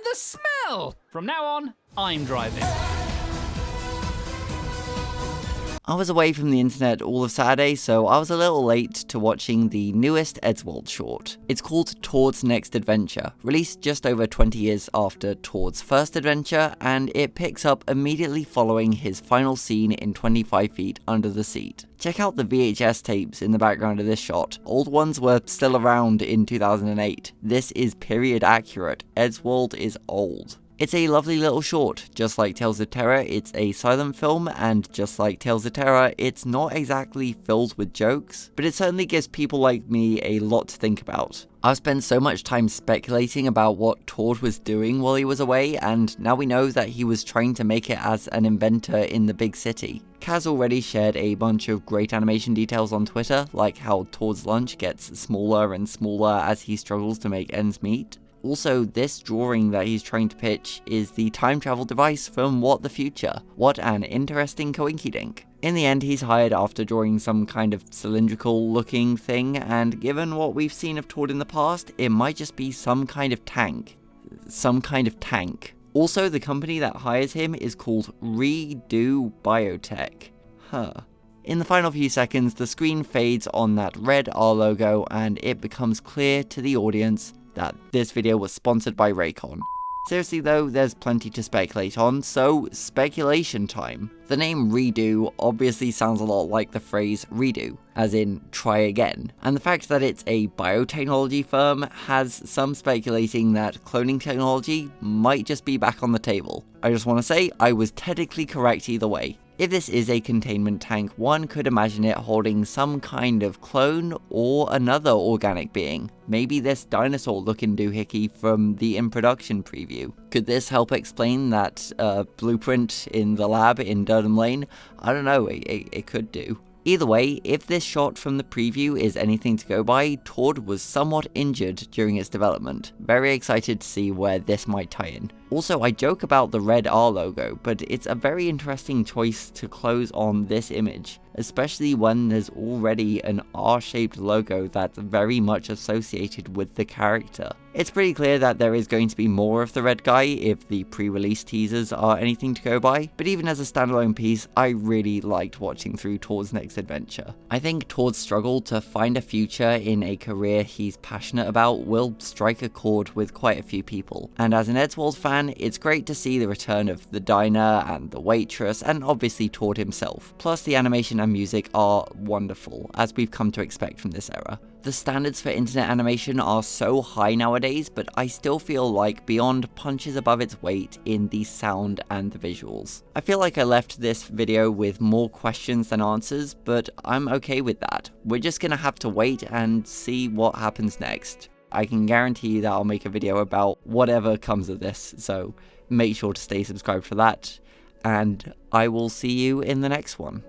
the smell! From now on, I'm driving. I was away from the internet all of Saturday, so I was a little late to watching the newest Eddsworld short. It's called Toad's Next Adventure, released just over 20 years after Toad's first adventure, and it picks up immediately following his final scene in 25 Feet Under the Seat. Check out the VHS tapes in the background of this shot. Old ones were still around in 2008. This is period accurate. Eddsworld is old. It's a lovely little short. Just like Tales of Terror, it's a silent film, and just like Tales of Terror, it's not exactly filled with jokes, but it certainly gives people like me a lot to think about. I've spent so much time speculating about what Toad was doing while he was away, and now we know that he was trying to make it as an inventor in the big city. Kaz already shared a bunch of great animation details on Twitter, like how Toad's lunch gets smaller and smaller as he struggles to make ends meet. Also, this drawing that he's trying to pitch is the time travel device from What the Future. What an interesting coinkydink. In the end, he's hired after drawing some kind of cylindrical looking thing, and given what we've seen of Toad in the past, it might just be some kind of tank. Also, the company that hires him is called Redo Biotech. In the final few seconds, the screen fades on that red R logo, and it becomes clear to the audience that this video was sponsored by Raycon. Seriously though, there's plenty to speculate on, so speculation time. The name Redo obviously sounds a lot like the phrase redo, as in try again, and the fact that it's a biotechnology firm has some speculating that cloning technology might just be back on the table. I just want to say, I was technically correct either way. If this is a containment tank, one could imagine it holding some kind of clone or another organic being. Maybe this dinosaur-looking doohickey from the in production preview. Could this help explain that blueprint in the lab in Durham Lane? I don't know, it could do. Either way, if this shot from the preview is anything to go by, Toad was somewhat injured during its development. Very excited to see where this might tie in. Also, I joke about the red R logo, but it's a very interesting choice to close on this image, especially when there's already an R-shaped logo that's very much associated with the character. It's pretty clear that there is going to be more of the red guy if the pre-release teasers are anything to go by, but even as a standalone piece, I really liked watching through Toad's Next Adventure. I think Toad's struggle to find a future in a career he's passionate about will strike a chord with quite a few people, and as an Eddsworld fan, it's great to see the return of the diner and the waitress, and obviously Toad himself. Plus, the animation and music are wonderful, as we've come to expect from this era. The standards for internet animation are so high nowadays, but I still feel like Beyond punches above its weight in the sound and the visuals. I feel like I left this video with more questions than answers, but I'm okay with that. We're just gonna have to wait and see what happens next. I can guarantee you that I'll make a video about whatever comes of this, so make sure to stay subscribed for that, and I will see you in the next one.